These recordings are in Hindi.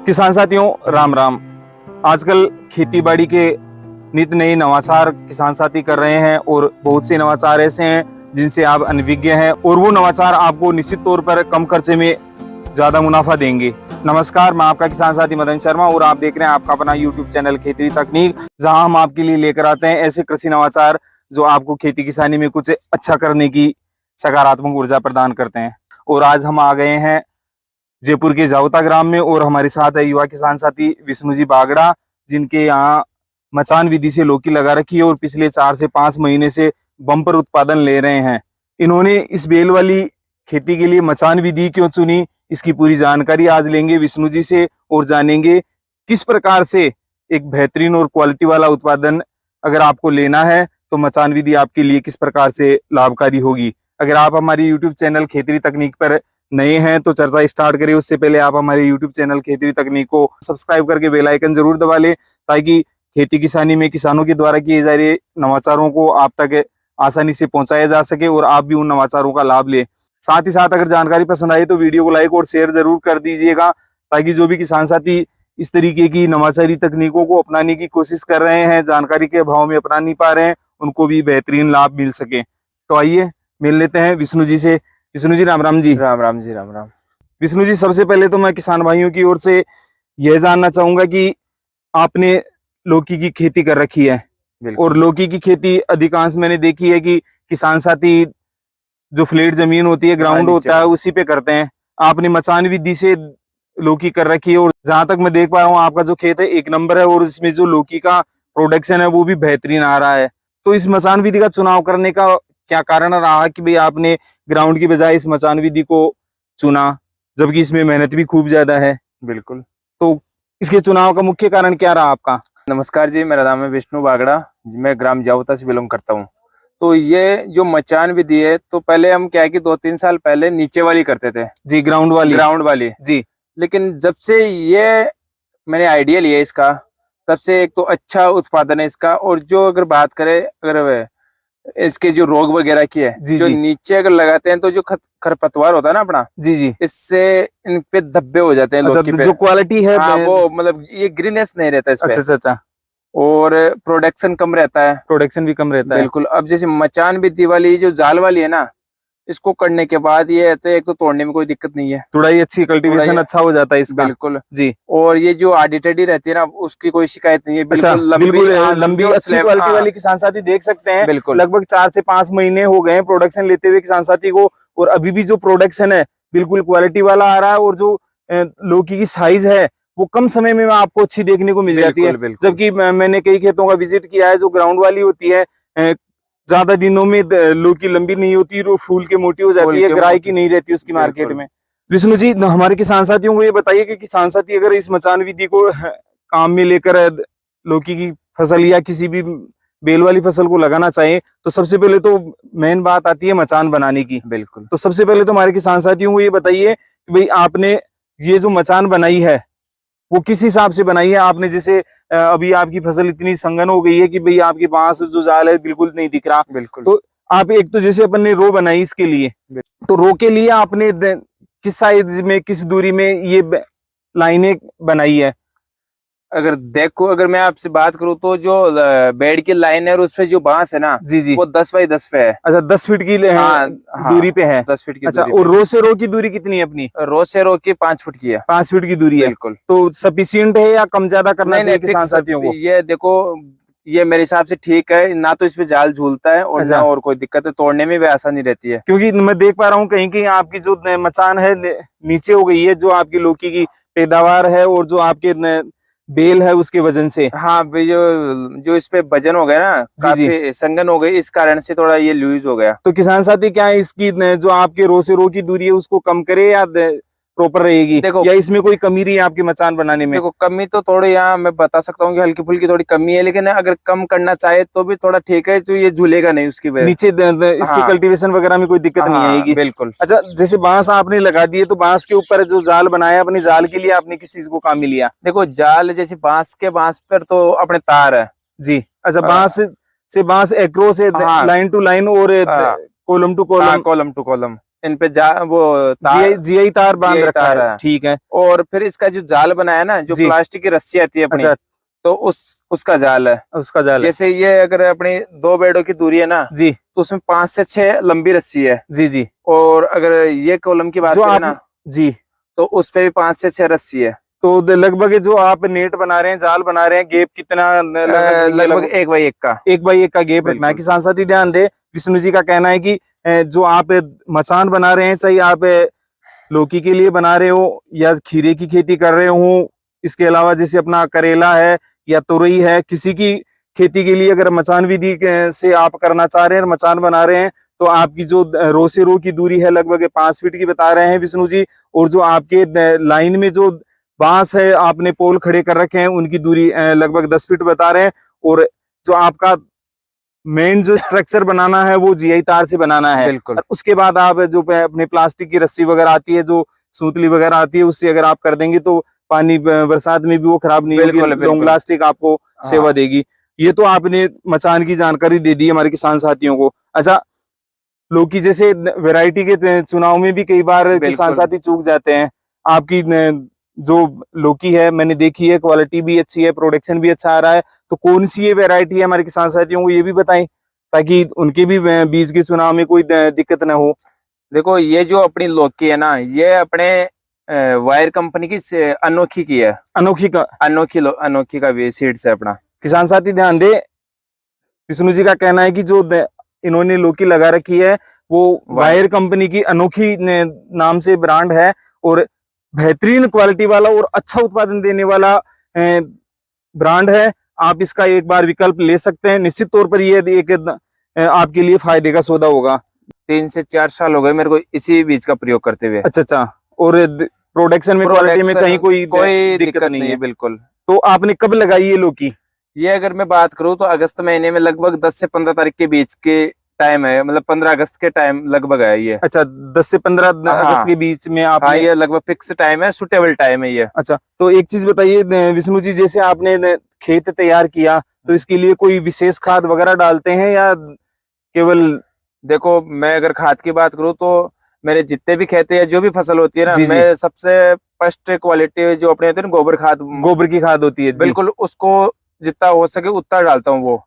किसान साथियों राम राम। आजकल खेती बाड़ी के नित नए नवाचार किसान साथी कर रहे हैं और बहुत से नवाचार ऐसे हैं जिनसे आप अनभिज्ञ हैं और वो नवाचार आपको निश्चित तौर पर कम खर्चे में ज्यादा मुनाफा देंगे। नमस्कार, मैं आपका किसान साथी मदन शर्मा और आप देख रहे हैं आपका अपना यूट्यूब चैनल खेती तकनीक, जहां हम आपके लिए लेकर आते हैं ऐसे कृषि नवाचार जो आपको खेती किसानी में कुछ अच्छा करने की सकारात्मक ऊर्जा प्रदान करते हैं। और आज हम आ गए हैं जयपुर के जावता ग्राम में और हमारे साथ है युवा किसान साथी विष्णु जी बागड़ा, जिनके यहाँ मचान विधि से लौकी लगा रखी है और पिछले 4 से 5 महीने से बम्पर उत्पादन ले रहे हैं। इन्होंने इस बेल वाली खेती के लिए मचान विधि क्यों चुनी, इसकी पूरी जानकारी आज लेंगे विष्णु जी से और जानेंगे किस प्रकार से एक बेहतरीन और क्वालिटी वाला उत्पादन अगर आपको लेना है तो मचान विधि आपके लिए किस प्रकार से लाभकारी होगी। अगर आप हमारी यूट्यूब चैनल खेती तकनीक पर नए हैं तो चर्चा स्टार्ट करिए, उससे पहले आप हमारे यूट्यूब चैनल खेती तकनीक को सब्सक्राइब करके बेल आइकन जरूर दबा लें ताकि खेती किसानी में किसानों के द्वारा किए जा रहे नवाचारों को आप तक आसानी से पहुंचाया जा सके और आप भी उन नवाचारों का लाभ लें। साथ ही साथ अगर जानकारी पसंद आई तो वीडियो को लाइक और शेयर जरूर कर दीजिएगा ताकि जो भी किसान साथी इस तरीके की नवाचारी तकनीकों को अपनाने की कोशिश कर रहे हैं, जानकारी के अभाव में अपना नहीं पा रहे हैं, उनको भी बेहतरीन लाभ मिल सके। तो आइए मिल लेते हैं विष्णु जी से। विष्णु जी राम राम जी। राम राम जी, राम राम। विष्णु जी, सबसे पहले तो मैं किसान भाइयों की ओर से यह जानना चाहूंगा कि आपने लौकी की खेती कर रखी है और लौकी की खेती अधिकांश मैंने देखी है कि किसान साथी जो फ्लैट जमीन होती है, ग्राउंड होता है, उसी पे करते हैं। आपने मचान विधि से लौकी कर रखी है और जहां तक मैं देख पा रहा हूँ आपका जो खेत है 1 नंबर है और इसमें जो लौकी का प्रोडक्शन है वो भी बेहतरीन आ रहा है। तो इस मचान विधि का चुनाव करने का क्या कारण रहा कि भाई आपने ग्राउंड की बजाय इस मचान विधि को चुना, जबकि इसमें मेहनत भी खूब ज्यादा है? बिल्कुल। तो इसके चुनाव का मुख्य कारण क्या रहा आपका? नमस्कार जी, मेरा नाम है विष्णु बागड़ा, मैं ग्राम जावता से बिलोंग करता हूँ। तो ये जो मचान विधि है, तो पहले हम क्या है कि 2-3 साल पहले नीचे वाली करते थे जी, ग्राउंड वाली जी। लेकिन जब से ये मैंने आइडिया लिया इसका, तब से एक तो अच्छा उत्पादन है इसका। और जो अगर बात करें अगर इसके जो रोग वगैरह की है, जो नीचे अगर लगाते हैं तो जो खरपतवार होता है ना अपना, जी, इससे इन पे धब्बे हो जाते हैं। अच्छा, जो क्वालिटी है वो मतलब ये ग्रीनेस नहीं रहता इसमें। अच्छा। और प्रोडक्शन कम रहता है, प्रोडक्शन भी कम रहता है। बिल्कुल। अब जैसे मचान विधि वाली जो जाल वाली है ना, इसको करने के बाद ये रहता है, एक तो तोड़ने में कोई दिक्कत नहीं है, तुड़ाई अच्छी, कल्टीवेशन अच्छा हो जाता है इसका। बिल्कुल जी। और ये जो आडी टेढ़ी रहती है ना, उसकी कोई शिकायत नहीं है। बिल्कुल लंबी अच्छी क्वालिटी वाली किसान साथी देख सकते हैं। बिल्कुल, लगभग 4 से 5 महीने हो गए प्रोडक्शन लेते हुए किसान साथी को और अभी भी जो प्रोडक्शन है बिल्कुल क्वालिटी वाला आ रहा है और जो लौकी की साइज है वो कम समय में आपको अच्छी देखने को मिल जाती है। जबकि मैंने कई खेतों का विजिट किया है जो ग्राउंड वाली होती है, ज्यादा दिनों में लौकी लंबी नहीं होती, फूल के मोटी हो जाती है, ग्राई की नहीं रहती उसकी मार्केट में। विष्णु जी, हमारे किसान साथियों को ये बताइए कि किसान साथी अगर इस मचान विधि को काम में लेकर लौकी की फसल या किसी भी बेल वाली फसल को लगाना चाहे तो सबसे पहले तो मेन बात आती है मचान बनाने की। बिल्कुल। तो सबसे पहले तो हमारे किसान साथियों को ये बताइए कि भाई आपने ये जो मचान बनाई है वो किस हिसाब से बनाई है आपने? जैसे अभी आपकी फसल इतनी संघन हो गई है कि भाई आपके बांस जो जाल है बिल्कुल नहीं दिख रहा। बिल्कुल। तो आप एक तो जैसे अपन ने रो बनाई इसके लिए, तो रो के लिए आपने किस साइज में, किस दूरी में ये लाइनें बनाई है? अगर देखो, अगर मैं आपसे बात करूं तो जो बेड की लाइन है और उसपे जो बांस है ना, जी, वो 10 बाई 10 पे है। अच्छा, 10 फीट की दूरी पे है। 10 फीट की। अच्छा, और रो से रो की दूरी कितनी है अपनी? रो से रो की 5 फुट की है। 5 फीट की दूरी है। बिल्कुल। तो सफिशियंट है या कम ज्यादा करना चाहिए किसान साथियों को? ये देखो, ये मेरे हिसाब से ठीक है, ना तो इसपे जाल झूलता है और ना और कोई दिक्कत है, तोड़ने में भी आसानी रहती है। क्योंकि मैं देख पा रहा हूँ कहीं कहीं आपकी जो मचान है नीचे हो गई है, जो आपकी लौकी की पैदावार है और जो आपके बेल है उसके वजन से। हाँ, जो इस पे वजन हो गया ना, काफी संगन हो गई, इस कारण से थोड़ा ये लूज हो गया। तो किसान साथी क्या है इसकी जो आपके रो से रो की दूरी है उसको कम करे या प्रॉपर रहेगी? देखो, या इसमें कोई कमी रही है आपके मचान बनाने में? देखो, कमी तो थोड़ी यहाँ मैं बता सकता हूँ कि हल्की फुल्की थोड़ी कमी है, लेकिन अगर कम करना चाहे तो भी थोड़ा ठीक है, तो ये झूलेगा नहीं उसकी वजह नीचे इसकी कल्टीवेशन वगैरह में कोई दिक्कत नहीं आएगी। बिल्कुल। अच्छा, जैसे बांस आपने लगा दिए तो बांस के ऊपर जो जाल बनाया अपने जाल के लिए आपने किस चीज को काम में लिया? देखो, जाल जैसे बांस पर तो अपने तार है जी। अच्छा, बांस एग्रो से लाइन टू लाइन और कॉलम टू कॉलम इन पे वो जीआई तार बांध GI रखा तार है, है। ठीक है। और फिर इसका जो जाल बनाया ना, जो जी। प्लास्टिक की रस्सी आती है अपनी, अच्छा, तो उसका जाल है। उसका जाल है। जैसे ये अगर अपनी 2 बेडों की दूरी है ना, जी तो उसमें 5 से 6 लंबी रस्सी है। जी जी। और अगर ये कॉलम की बात जो करें आप ना, जी, तो उस पे भी 5 से 6 रस्सी है। तो लगभग जो आप नेट बना रहे हैं, जाल बना रहे हैं, गेप कितना लगभग 1 बाई 1 का। 1 बाई 1 का गेप रखना है। बिल्कुल। किसान साथी ध्यान दे, विष्णु जी का कहना है कि जो आप मचान बना रहे हैं, चाहे आप लौकी के लिए बना रहे हो या खीरे की खेती कर रहे हो, इसके अलावा जैसे अपना करेला है या तुरई है, किसी की खेती के लिए अगर मचान विधि से आप करना चाह रहे हैं, मचान बना रहे हैं, तो आपकी जो रो से रो की दूरी है लगभग 5 फीट की बता रहे हैं विष्णु जी। और जो आपके लाइन में जो बांस है, आपने पोल खड़े कर रखे हैं, उनकी दूरी लगभग 10 फीट बता रहे हैं। और जो आपका मेन जो स्ट्रक्चर बनाना है वो जीआई तार से बनाना है। बिल्कुल। और उसके बाद आप जो अपने प्लास्टिक की रस्सी वगैरह आती है, जो सूतली वगैरह आती है, उससे अगर आप कर देंगे तो पानी बरसात में भी वो खराब नहीं होगी, बिल्कुल, लॉन्ग लास्टिक आपको सेवा हाँ। देगी। ये तो आपने मचान की जानकारी दे दी हमारे किसान साथियों को। अच्छा, लौकी जैसे वैरायटी के चुनाव में भी कई बार किसान बिल्कुल। साथी चूक जाते हैं। आपकी जो लौकी है मैंने देखी है, क्वालिटी भी अच्छी है, प्रोडक्शन भी अच्छा आ रहा है, तो कौन सी ये वैरायटी है हमारे किसान साथियों को ये भी बताएं, ताकि उनके भी बीज के चुनाव में कोई दिक्कत ना हो। देखो, ये जो अपनी लौकी है ना, ये अपने वायर कंपनी की अनोखी की है। अनोखी का अनोखी का भी सीड्स है अपना। किसान साथी ध्यान दे, विष्णु जी का कहना है कि जो इन्होंने लौकी लगा रखी है वो वायर कंपनी की अनोखी नाम से ब्रांड है, और बेहतरीन क्वालिटी वाला और अच्छा उत्पादन देने वाला ब्रांड है। आप इसका एक बार विकल्प ले सकते हैं, निश्चित तौर पर ये एक आपके लिए फायदे का सौदा होगा। 3 से 4 साल हो गए मेरे को इसी बीज का प्रयोग करते हुए। अच्छा अच्छा, और प्रोडक्शन में, क्वालिटी में कहीं कोई दिक्कत नहीं है। बिल्कुल। तो आपने कब लगाई ये लौकी? ये अगर मैं बात करूं तो अगस्त महीने में लगभग 10 से 15 तारीख के बीच के टाइम है, मतलब 15 अगस्त के टाइम लगभग है ये। अच्छा, 10 से 15 अगस्त के बीच में आपने? हाँ, ये लगभग फिक्स टाइम है, सुटेबल टाइम है ये। अच्छा, तो एक चीज बताइए विष्णु जी, जैसे आपने खेत तैयार किया तो इसके लिए कोई विशेष खाद वगैरह डालते हैं या केवल? देखो, मैं अगर खाद की बात करूं तो मेरे जितने भी खेत है, जो भी फसल होती है ना, जी, जी। मैं सबसे फर्स्ट क्वालिटी जो अपने होते हैं ना, गोबर की खाद होती है। बिल्कुल, उसको जितना हो सके उतना डालता हूँ वो।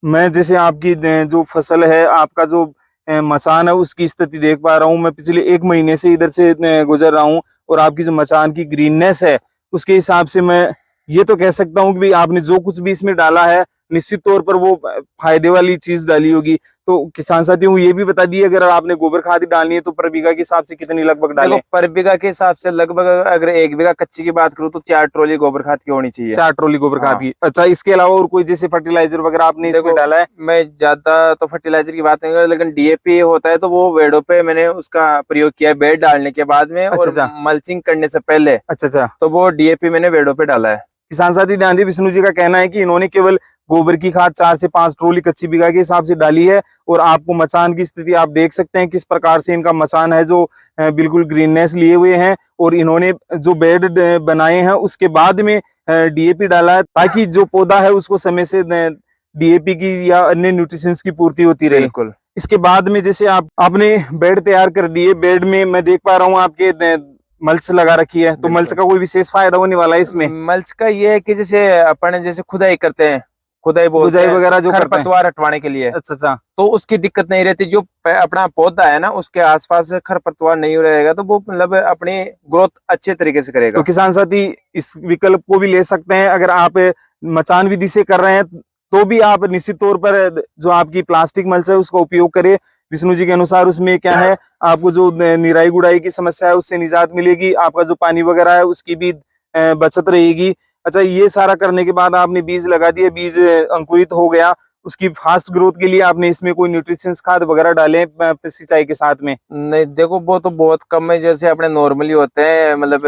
मैं जैसे आपकी जो फसल है, आपका जो मचान है, उसकी स्थिति देख पा रहा हूँ। मैं पिछले 1 महीने से इधर से गुजर रहा हूँ, और आपकी जो मचान की ग्रीननेस है उसके हिसाब से मैं ये तो कह सकता हूँ कि भाई आपने जो कुछ भी इसमें डाला है, निश्चित तौर पर वो फायदे वाली चीज डाली होगी। तो किसान साथियों को ये भी बता दिए, अगर आपने गोबर खाद डालनी है तो पर बीघा के हिसाब से कितनी लगभग डालें? पर बीघा के हिसाब से लगभग अगर 1 बीघा कच्ची की बात करूँ तो 4 ट्रॉली गोबर खाद की होनी चाहिए। 4 ट्रॉली गोबर खाद की। अच्छा, इसके अलावा और कोई जैसे फर्टिलाइजर वगैरह आपने इसमें डाला है? मैं ज्यादा तो फर्टिलाइजर की बात नहीं कर रहा, लेकिन डीएपी होता है तो वो बेडों पे मैंने उसका प्रयोग किया है, बेड डालने के बाद में। और मल्चिंग करने से पहले अच्छा, तो वो डीएपी मैंने बेडों पे डाला है। किसान साथी ध्यान दिए, विष्णु जी का कहना है कि इन्होंने केवल गोबर की खाद 4 से 5 ट्रॉली कच्ची बीघा के हिसाब से डाली है। और आपको मचान की स्थिति आप देख सकते हैं किस प्रकार से इनका मचान है, जो बिल्कुल ग्रीननेस लिए हुए हैं। और इन्होंने जो बेड बनाए हैं उसके बाद में डीएपी डाला है, ताकि जो पौधा है उसको समय से डीएपी की या अन्य न्यूट्रिशंस की पूर्ति होती रहे। बिल्कुल। इसके बाद में जैसे आपने बेड तैयार कर दिए, बेड में मैं देख पा रहा हूँ आपके मल्च लगा रखी है, तो मल्च का कोई विशेष फायदा होने वाला है इसमें? मल्च का ये है कि जैसे अपन जैसे खुदाई करते हैं, खुदाई वगैरह जो खरपतवार हटवाने के लिए, अच्छा, तो उसकी दिक्कत नहीं रहती। जो अपना पौधा है ना, उसके आसपास खरपतवार नहीं रहेगा तो वो मतलब अपनी ग्रोथ अच्छे तरीके से करेगा। तो किसान साथी इस विकल्प को भी ले सकते हैं। अगर आप मचान विधि से कर रहे हैं तो भी आप निश्चित तौर पर जो आपकी प्लास्टिक मल्च है उसका उपयोग करें। विष्णु जी के अनुसार उसमें क्या है, आपको जो निराई गुड़ाई की समस्या है उससे निजात मिलेगी, आपका जो पानी वगैरह है उसकी भी बचत रहेगी। अच्छा, ये सारा करने के बाद आपने बीज लगा दिए, बीज अंकुरित हो गया, उसकी फास्ट ग्रोथ के लिए आपने इसमें कोई न्यूट्रिशंस खाद वगैरह डाले सिंचाई के साथ में? नहीं, देखो वो तो बहुत कम है, जैसे अपने नॉर्मली होते हैं, मतलब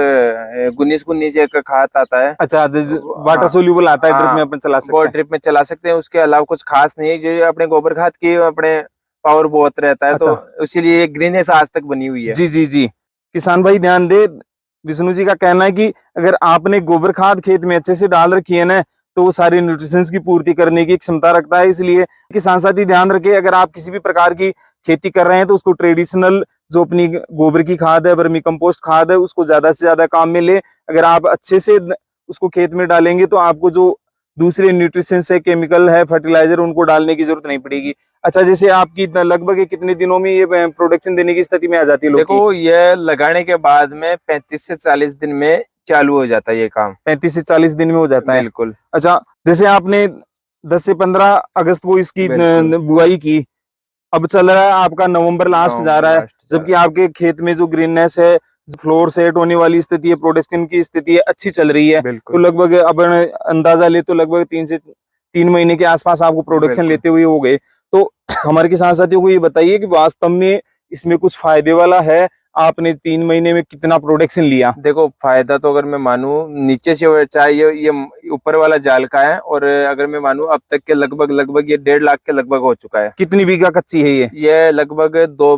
19 एक खाद आता है। अच्छा, वाटर सोल्यूबल आता है, ड्रिप में अपन चला सकते हैं। ड्रिप में चला सकते हैं, उसके अलावा कुछ खास नहीं है। जो अपने गोबर खाद की अपने पावर बहुत रहता है। अच्छा। तो इसीलिए ग्रीननेस आज तक बनी हुई है। जी जी जी। किसान भाई ध्यान दे, विष्णु जी का कहना है कि अगर आपने गोबर खाद खेत में अच्छे से डाल रखी है ना, तो वो सारी न्यूट्रिशंस की पूर्ति करने की क्षमता रखता है। इसलिए किसान साथी ध्यान रखे, अगर आप किसी भी प्रकार की खेती कर रहे हैं तो उसको ट्रेडिशनल जो अपनी गोबर की खाद है, वर्मी कंपोस्ट खाद है, उसको ज्यादा से ज्यादा काम में ले। अगर आप अच्छे से उसको खेत में डालेंगे तो आपको जो दूसरे न्यूट्रिशन है, केमिकल है, फर्टिलाइजर, उनको डालने की जरूरत नहीं पड़ेगी। अच्छा, जैसे आपकी लगभग कितने दिनों में ये प्रोडक्शन देने की स्थिति में आ जाती है लौकी? देखो, ये लगाने के बाद में 35 से 40 दिन में चालू हो जाता है ये काम। 35 से 40 दिन में हो जाता है। बिल्कुल। अच्छा, जैसे आपने 10 से 15 अगस्त को इसकी बुआई की, अब चल रहा है आपका नवंबर लास्ट जा रहा है, जबकि आपके खेत में जो ग्रीननेस है, फ्लोर सेट होने वाली स्थिति है, प्रोडक्शन की स्थिति है, अच्छी चल रही है। तो लगभग अब अंदाजा ले तो लगभग 3 महीने के आसपास आपको प्रोडक्शन लेते हुए हो गए। तो हमारे किसान साथियों को ये बताइए कि वास्तव में इसमें कुछ फायदे वाला है? आपने 3 महीने में कितना प्रोडक्शन लिया? देखो, फायदा तो अगर मैं मानूं नीचे से चाहे ये ऊपर वाला जाल का है, और अगर मैं मानूं अब तक के लगभग ये 1.5 लाख के लगभग हो चुका है। कितनी बीघा कच्ची है ये लगभग 2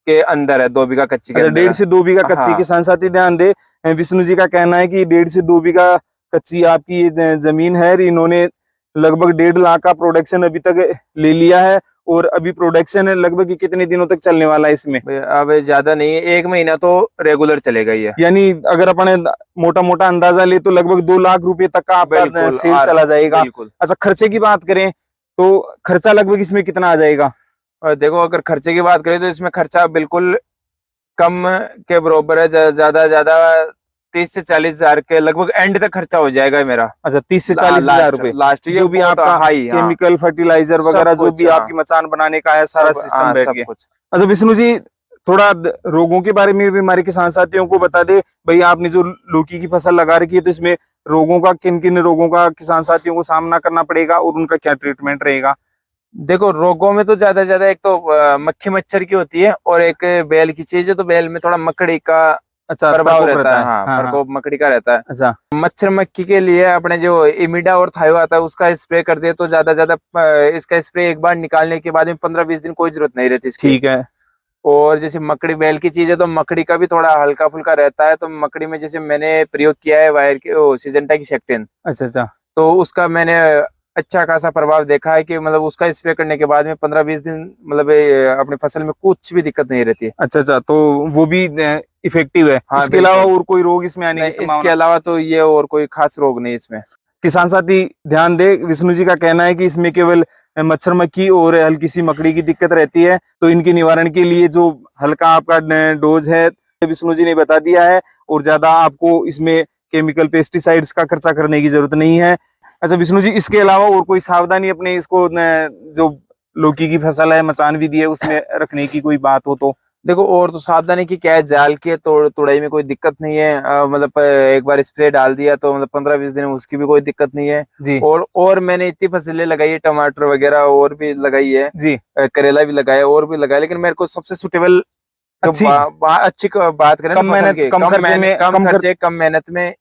के अंदर है, 2 बीघा कच्ची के अंदर। 1.5 से 2 बीघा कच्ची। हाँ। किसान साथी ध्यान दे, विष्णु जी का कहना है कि 1.5 से 2 बीघा कच्ची आपकी ये जमीन है। इन्होंने लगभग 1.5 लाख का प्रोडक्शन अभी तक ले लिया है, और अभी प्रोडक्शन लगभग कितने दिनों तक चलने वाला है इसमें? अब ज्यादा नहीं है, 1 महीना तो रेगुलर चलेगा ये। यानी अगर अपन मोटा मोटा अंदाजा ले तो लगभग 2 लाख रुपए तक का आपका सेल चला जाएगा। अच्छा, खर्चे की बात करें तो खर्चा लगभग इसमें कितना आ जाएगा? और देखो, अगर खर्चे की बात करें तो इसमें खर्चा बिल्कुल कम के बराबर है। ज्यादा 30 से 40 हजार के लगभग एंड तक खर्चा हो जाएगा मेरा। अच्छा, 30 से 40 हजार रुपए लास्ट, जो भी आपका हाई केमिकल फर्टिलाइजर वगैरह जो भी आपकी मचान बनाने का है, सारा सिस्टम बैठ गया। अच्छा विष्णु जी, थोड़ा रोगों के बारे में भी हमारे किसान साथियों को बता दे। भाई, आपने जो लौकी की फसल लगा रखी है, तो इसमें रोगों का, किन किन रोगों का किसान साथियों को सामना करना पड़ेगा और उनका क्या ट्रीटमेंट रहेगा? देखो, रोगों में तो ज्यादा एक तो मक्खी मच्छर की होती है, और एक बेल की चीज है, तो बेल में थोड़ा मकड़ी का अच्छा प्रभाव रहता है। हाँ, प्रकोप मकड़ी का रहता है। अच्छा, मच्छर मक्खी के लिए अपने जो इमिडा और थायो आता है उसका स्प्रे कर दे तो ज्यादा इसका स्प्रे एक बार निकालने के बाद में 15-20 दिन कोई जरूरत नहीं रहती इसकी। ठीक है। और जैसे मकड़ी बेल की चीज है तो मकड़ी का भी थोड़ा हल्का फुल्का रहता है। तो मकड़ी में जैसे मैंने प्रयोग किया है वायर की सिजेंटा की सेक्टिन। अच्छा, तो उसका मैंने अच्छा खासा प्रभाव देखा है कि मतलब उसका स्प्रे करने के बाद में 15-20 दिन मतलब अपनी फसल में कुछ भी दिक्कत नहीं रहती है। अच्छा, तो वो भी इफेक्टिव है। हाँ, इसके अलावा और कोई रोग इसमें आने की संभावना? इसके अलावा तो ये और कोई खास रोग नहीं इसमें। किसान साथी ध्यान दे, विष्णु जी का कहना है कि इसमें केवल मच्छर मक्खी और हल्की सी मकड़ी की दिक्कत रहती है। तो इनके निवारण के लिए जो हल्का आपका डोज है विष्णु जी ने बता दिया है, और ज्यादा आपको इसमें केमिकल पेस्टिसाइड्स का खर्चा करने की जरूरत नहीं है। अच्छा विष्णु जी, इसके अलावा और कोई सावधानी अपने इसको जो लौकी की फसल है, मचान विधि है, उसमें रखने की कोई बात हो तो? देखो, और तो सावधानी की क्या है, जाल की तोड़ाई में कोई दिक्कत नहीं है। मतलब एक बार स्प्रे डाल दिया तो मतलब 15-20 दिन में उसकी भी कोई दिक्कत नहीं है जी। और मैंने इतनी फसलें लगाई है, टमाटर वगैरह और भी लगाई है जी, करेला भी लगाया और भी लगाया, लेकिन मेरे को सबसे सुटेबल अच्छी बात करें, कम खर्चे कम मेहनत में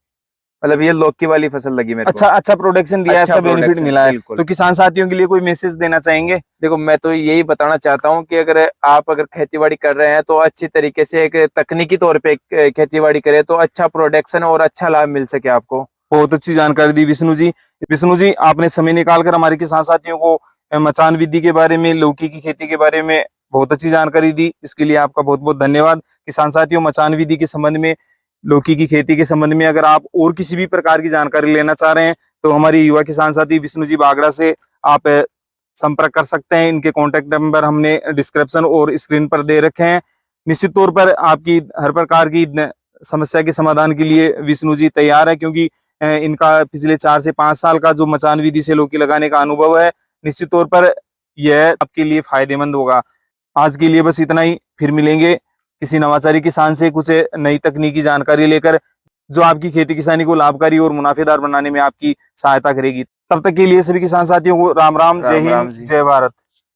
मतलब ये लौकी वाली फसल लगी मेरे को। अच्छा प्रोडक्शन दिया, अच्छा बेनिफिट मिला है। तो किसान साथियों के लिए कोई मैसेज देना चाहेंगे? देखो, मैं तो यही बताना चाहता हूँ कि अगर खेतीबाड़ी कर रहे हैं तो अच्छी तरीके से एक तकनीकी तौर पे खेतीबाड़ी करें तो अच्छा प्रोडक्शन और अच्छा लाभ मिल सके आपको। बहुत अच्छी जानकारी दी विष्णु जी। विष्णु जी, आपने समय निकालकर हमारे किसान साथियों को मचान विधि के बारे में, लौकी की खेती के बारे में बहुत अच्छी जानकारी दी। इसके लिए आपका बहुत बहुत धन्यवाद। किसान साथियों, मचान विधि के संबंध में, लौकी की खेती के संबंध में अगर आप और किसी भी प्रकार की जानकारी लेना चाह रहे हैं तो हमारे युवा किसान साथी विष्णु जी बागड़ा से आप संपर्क कर सकते हैं। इनके कॉन्टेक्ट नंबर हमने डिस्क्रिप्शन और स्क्रीन पर दे रखे हैं। निश्चित तौर पर आपकी हर प्रकार की समस्या के समाधान के लिए विष्णु जी तैयार है, क्योंकि इनका पिछले 4 से 5 साल का जो मचान विधि से लौकी लगाने का अनुभव है। निश्चित तौर पर यह आपके लिए फायदेमंद होगा। आज के लिए बस इतना ही, फिर मिलेंगे किसी नवाचारी किसान से कुछ नई तकनीकी जानकारी लेकर, जो आपकी खेती किसानी को लाभकारी और मुनाफेदार बनाने में आपकी सहायता करेगी। तब तक के लिए सभी किसान साथियों को राम राम, जय हिंद, जय भारत।